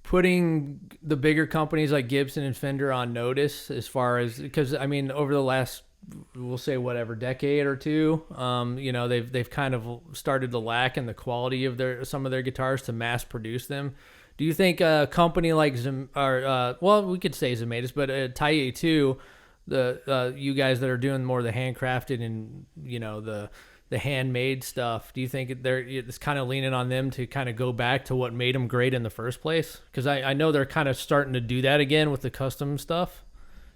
putting the bigger companies like Gibson and Fender on notice, as far as, because I mean, over the last, we'll say whatever, decade or two, they've kind of started to lack in the quality of some of their guitars to mass produce them. Do you think a company like we could say Semedes, but Teye too, you guys that are doing more of the handcrafted and the handmade stuff, do you think it's kind of leaning on them to kind of go back to what made them great in the first place? Because I know they're kind of starting to do that again with the custom stuff.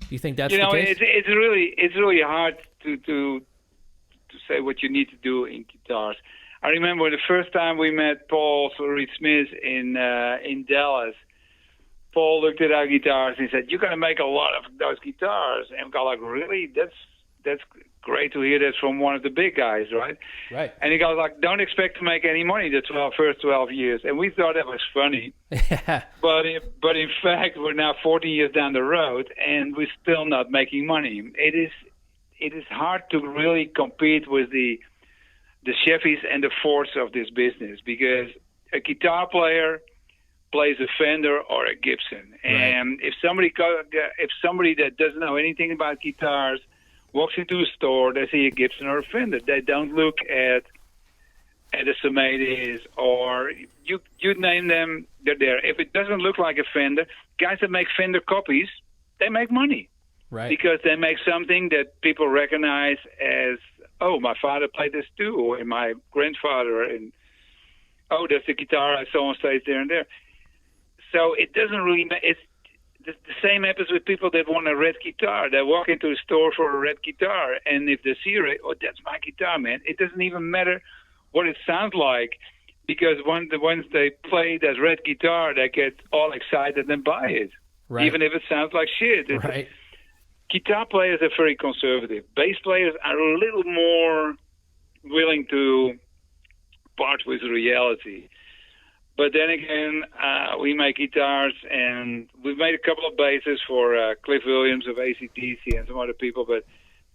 Do you think that's the case? It's really hard to say what you need to do in guitars. I remember the first time we met Paul Reed Smith in Dallas. Paul looked at our guitars and he said, "You're going to make a lot of those guitars." And I was like, "Really? That's great to hear that from one of the big guys, right?" Right. And he goes like, "Don't expect to make any money the first 12 years." And we thought that was funny. Yeah. But in fact, we're now 14 years down the road, and we're still not making money. It is hard to really compete with the Chevys and the Fords of this business, because a guitar player plays a Fender or a Gibson. Right. And if somebody that doesn't know anything about guitars walks into a store, they see a Gibson or a Fender. They don't look at a Semedes, or you name them, they're there. If it doesn't look like a Fender, guys that make Fender copies, they make money. Right. Because they make something that people recognize as, oh, my father played this too, or my grandfather, and oh, that's the guitar I saw on stage there and there. So it doesn't really it's the same happens with people that want a red guitar. They walk into a store for a red guitar, and if they see it, oh, that's my guitar, man. It doesn't even matter what it sounds like, because once they play that red guitar, they get all excited and buy it, right. Even if it sounds like shit. Right. Guitar players are very conservative. Bass players are a little more willing to part with reality. But then again, we make guitars, and we've made a couple of basses for Cliff Williams of AC/DC and some other people, but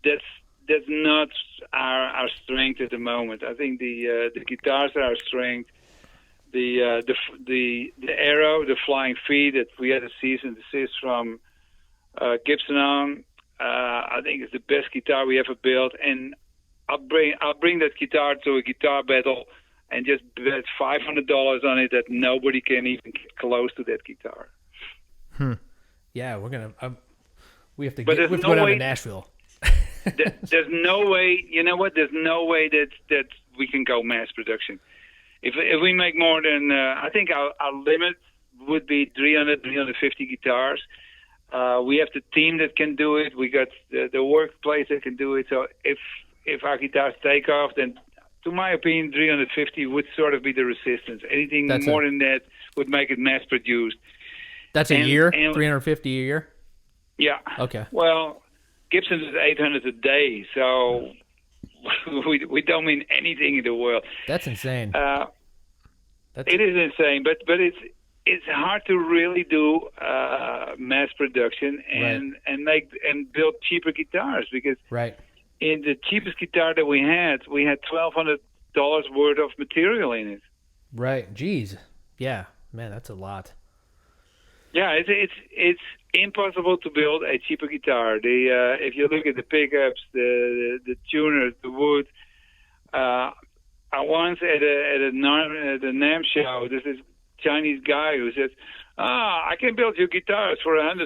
that's not our strength at the moment. I think the guitars are our strength. The Arrow, the Flying V that we had a cease and desist from Gibson on, I think it's the best guitar we ever built, and I'll bring that guitar to a guitar battle and just bet $500 on it that nobody can even get close to that guitar. Yeah, we have to go down to Nashville. There's no way. You know what? There's no way that we can go mass production. If we make more than, I think our limit would be 350 guitars. We have the team that can do it. We got the workplace that can do it. So if our guitars take off, then to my opinion, 350 would sort of be the resistance. Anything more than that would make it mass produced. That's a year? 350 a year? Yeah. Okay. Well, Gibson's is 800 a day, so we don't mean anything in the world. That's insane. It is insane, but it's hard to really do mass production and build cheaper guitars, because in the cheapest guitar that we had $1,200 worth of material in it. Right. Jeez. Yeah. Man, that's a lot. Yeah, it's impossible to build a cheaper guitar. If you look at the pickups, the tuners, the wood. I once at the NAMM show, there's this Chinese guy who says, I can build your guitars for $150.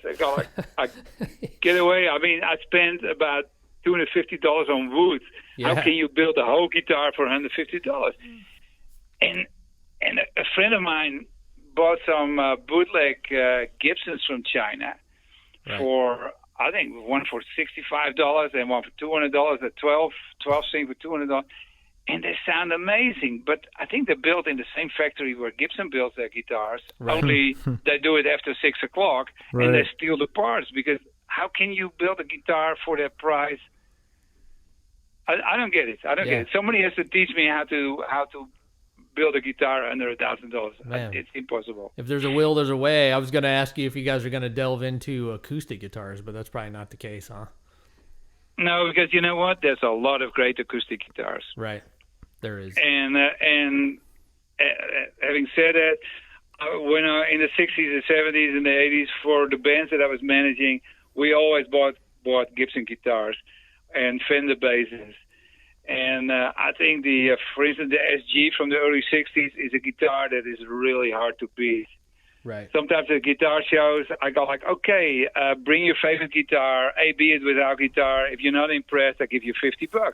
I go like, get away. I mean, I spent about $250 on wood. Yeah. How can you build a whole guitar for $150? And a friend of mine bought some bootleg Gibsons from China for, I think, one for $65 and one for $200, a 12 string for $200. And they sound amazing, but I think they're built in the same factory where Gibson builds their guitars. Only they do it after 6 o'clock, and they steal the parts. Because how can you build a guitar for that price? I don't get it. I don't get it. Somebody has to teach me how to build a guitar under $1,000. It's impossible. If there's a will, there's a way. I was going to ask you if you guys are going to delve into acoustic guitars, but that's probably not the case, huh? No, because you know what? There's a lot of great acoustic guitars. Right. There is. And having said that, when in the 60s and 70s and the 80s, for the bands that I was managing, we always bought Gibson guitars and Fender basses. And I think for instance, the SG from the early 60s is a guitar that is really hard to beat. Right. Sometimes at guitar shows, I go like, okay, bring your favorite guitar, A/B it with our guitar. If you're not impressed, I give you $50.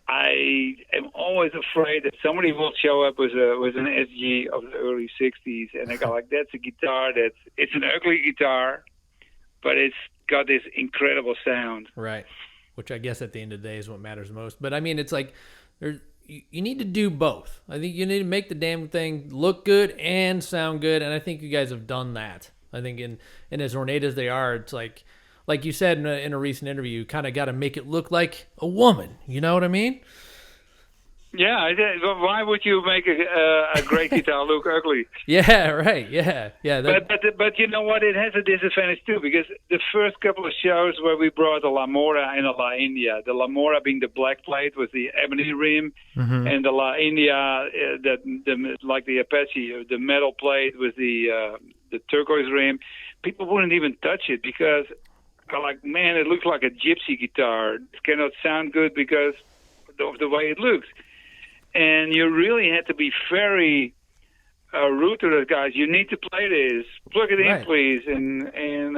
I am always afraid that somebody will show up with an SG of the early 60s, and I go like, that's a guitar it's an ugly guitar, but it's got this incredible sound. Right. Which I guess at the end of the day is what matters most. But I mean, it's like you need to do both. I think you need to make the damn thing look good and sound good, and I think you guys have done that. I think in as ornate as they are, it's like you said in a recent interview, you kind of got to make it look like a woman. You know what I mean? Yeah. Why would you make a great guitar look ugly? Yeah. Right. Yeah. Yeah. But you know what? It has a disadvantage too, because the first couple of shows where we brought the La Mora and the La India, the La Mora being the black plate with the ebony rim, and the La India, like the Apache, the metal plate with the turquoise rim, people wouldn't even touch it because I'm like, man, it looks like a gypsy guitar. It cannot sound good because of the way it looks. And you really had to be very rude to those guys. You need to play this. Plug it in, please. And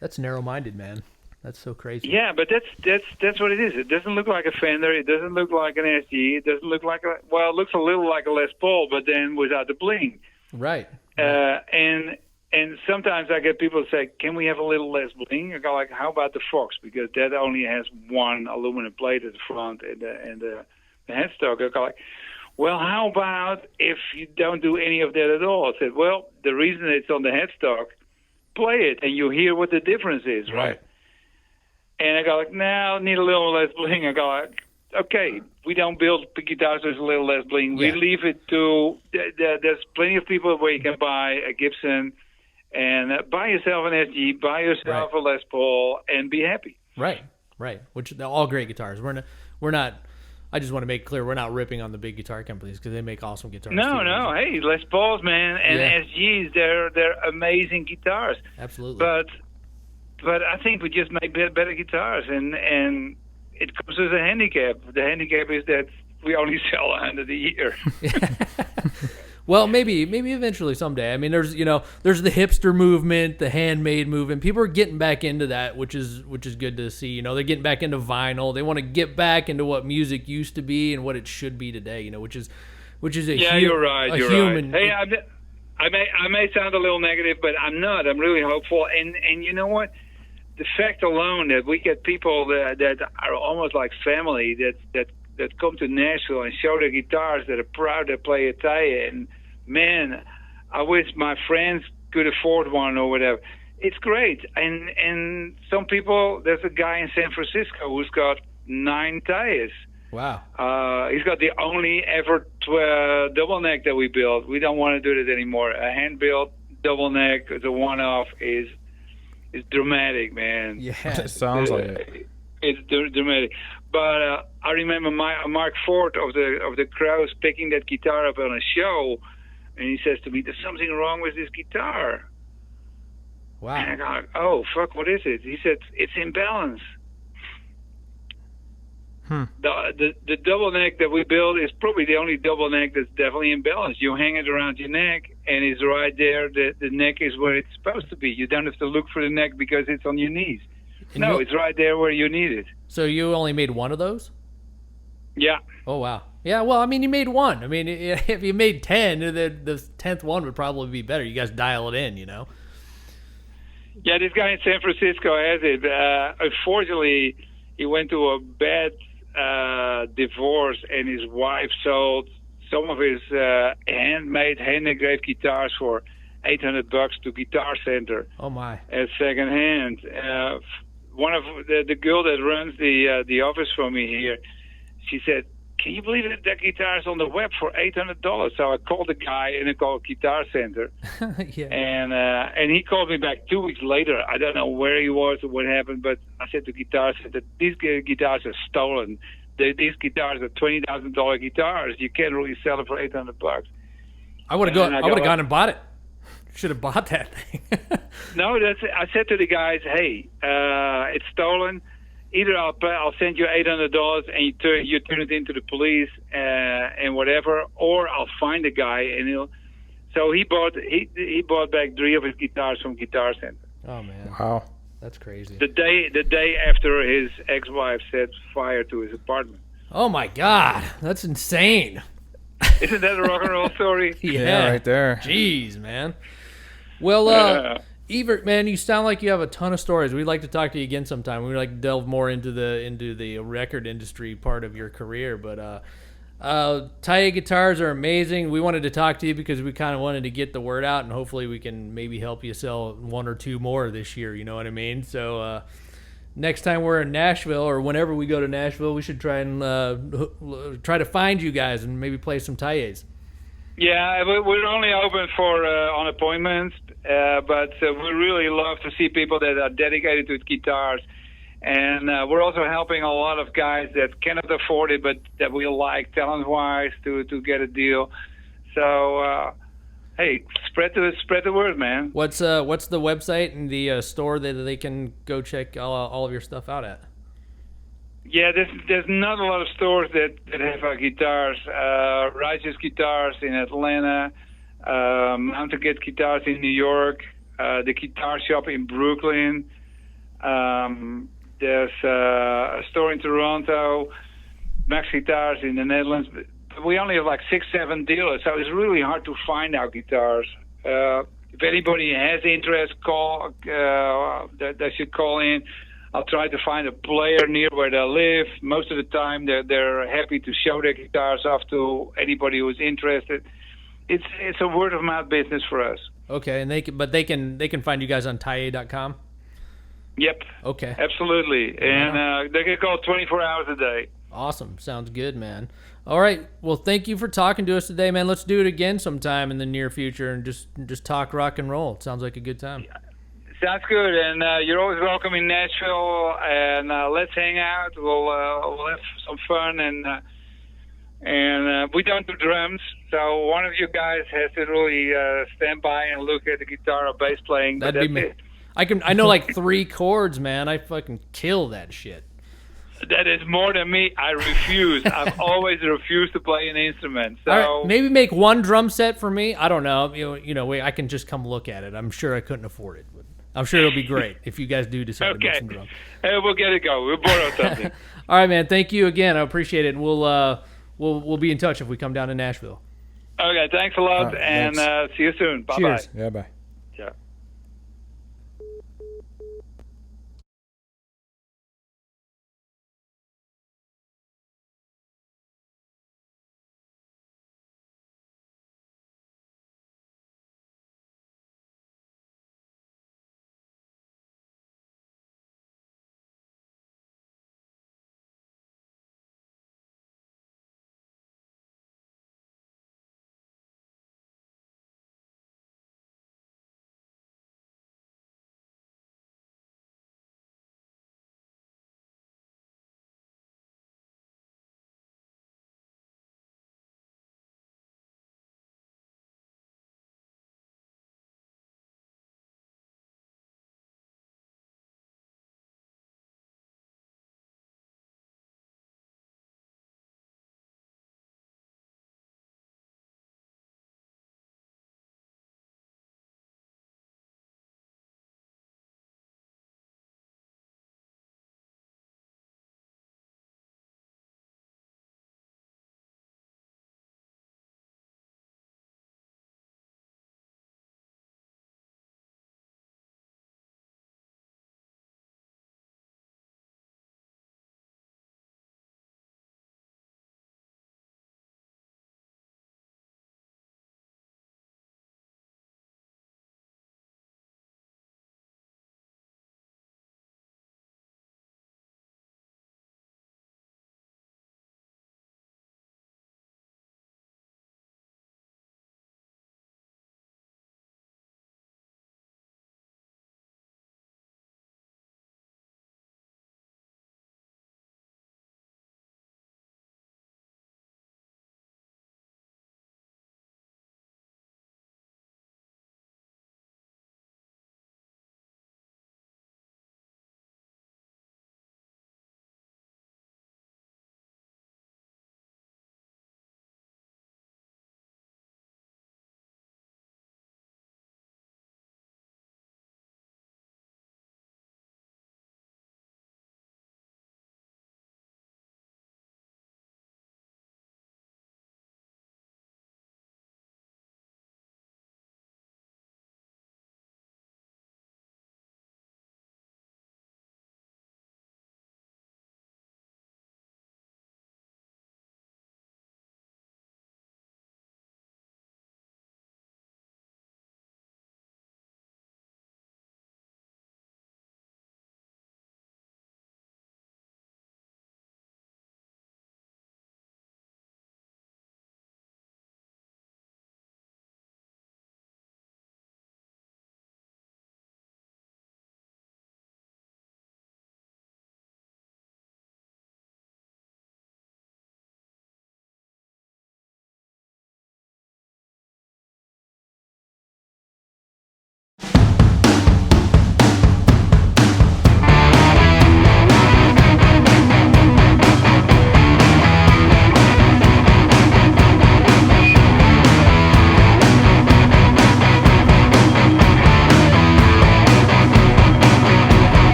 that's narrow-minded, man. That's so crazy. Yeah, but that's what it is. It doesn't look like a Fender. It doesn't look like an SG. It doesn't look like it looks a little like a Les Paul, but then without the bling. Right. And sometimes I get people say, can we have a little less bling? I go like, how about the Fox? Because that only has one aluminum plate at the front and the headstock. I go like, well, how about if you don't do any of that at all? I said, well, the reason it's on the headstock, play it and you hear what the difference is, right? And I go like, no, need a little less bling. I go like, okay, we don't build guitars with a little less bling. We leave it to, there's plenty of people where you can buy a Gibson and buy yourself an SG, buy yourself a Les Paul, and be happy. Right. Which they're all great guitars. We're not. I just want to make clear we're not ripping on the big guitar companies because they make awesome guitars. No. Hey, Les Pauls, man, and SGs, they're amazing guitars. Absolutely. But I think we just make better guitars, and it comes with a handicap. The handicap is that we only sell 100 a year. Well, maybe eventually someday. I mean, there's the hipster movement, the handmade movement. People are getting back into that, which is good to see. They're getting back into vinyl. They want to get back into what music used to be and what it should be today. Which is a you're right. Human. Hey, I may sound a little negative, but I'm not. I'm really hopeful. And you know what? the fact alone that we get people that are almost like family that come to Nashville and show their guitars, that are proud to play a Teye, and man, I wish my friends could afford one or whatever. It's great. And some people, there's a guy in San Francisco who's got 9 Teyes. Wow. He's got the only ever double neck that we built. We don't want to do that anymore. A hand built double neck, the one-off is dramatic, man. Yeah, it sounds like it. It's dramatic. But I remember Mark Ford of the Crows picking that guitar up on a show, and he says to me, "There's something wrong with this guitar." Wow. And I go, "Oh fuck, what is it?" He said, "It's in balance." The double neck that we build is probably the only double neck that's definitely in balance. You hang it around your neck, and it's right there. The neck is where it's supposed to be. You don't have to look for the neck because it's on your knees. No, it's right there where you need it. So you only made one of those? Yeah. Oh, wow. Yeah, well, I mean, you made one. I mean, if you made 10, the 10th one would probably be better. You guys dial it in, you know? Yeah, this guy in San Francisco has it. Unfortunately, he went to a bad divorce, and his wife sold some of his handmade, hand-engraved guitars for $800 to Guitar Center. Oh, my. At second hand. One of the girl that runs the office for me here, she said, "Can you believe it? That guitar is on the web for $800." So I called the guy, and I called Guitar Center. Yeah. And he called me back 2 weeks later. I don't know where he was or what happened, but I said to Guitar Center, "These guitars are stolen. These guitars are $20,000 guitars. You can't really sell them for $800." I would have gone and bought it. Should have bought that thing. No, I said to the guys, "Hey, it's stolen. Either I'll send you $800 and you turn it into the police and whatever, or I'll find the guy and he'll." So he bought back 3 of his guitars from Guitar Center. Oh man! Wow, that's crazy. The day after his ex-wife set fire to his apartment. Oh my God, that's insane. Isn't that a rock and roll story? Yeah, right there. Jeez, man. Well, Evert, man, you sound like you have a ton of stories. We'd like to talk to you again sometime. We'd like to delve more into the record industry part of your career. But Teye Guitars are amazing. We wanted to talk to you because we kind of wanted to get the word out, and hopefully we can maybe help you sell 1 or 2 more this year. You know what I mean? So next time we're in Nashville, or whenever we go to Nashville, we should try to find you guys and maybe play some Teyes. Yeah, we're only open for on appointments, but we really love to see people that are dedicated to guitars. And we're also helping a lot of guys that cannot afford it, but that we like talent-wise to get a deal. So, hey, spread the word, man. What's the website and the store that they can go check all of your stuff out at? Yeah, there's not a lot of stores that have our guitars. Righteous Guitars in Atlanta, Mountain Gate Guitars in New York, the Guitar Shop in Brooklyn. There's a store in Toronto, Max Guitars in the Netherlands. We only have like 6-7 dealers, so it's really hard to find our guitars. If anybody has interest, they should call in. I'll try to find a player near where they live. Most of the time, they're happy to show their guitars off to anybody who's interested. It's a word of mouth business for us. Okay, and they can find you guys on Teye.com. Yep. Okay. Absolutely, and they can call 24 hours a day. Awesome. Sounds good, man. All right. Well, thank you for talking to us today, man. Let's do it again sometime in the near future and just talk rock and roll. It sounds like a good time. Yeah. Sounds good, and you're always welcome in Nashville, and let's hang out. We'll have some fun, and we don't do drums, so one of you guys has to really stand by and look at the guitar or bass playing. That'd be me. I know like 3 chords, man. I fucking kill that shit. That is more than me. I refuse. I've always refused to play an instrument. So all right, maybe make 1 drum set for me. I don't know. You know, I can just come look at it. I'm sure I couldn't afford it, but I'm sure it'll be great if you guys do decide to make some drums. Hey, we'll get it going. We'll borrow something. All right, man. Thank you again. I appreciate it. And we'll be in touch if we come down to Nashville. Okay, thanks a lot, and thanks. see you soon. Bye-bye. Cheers. Yeah, bye.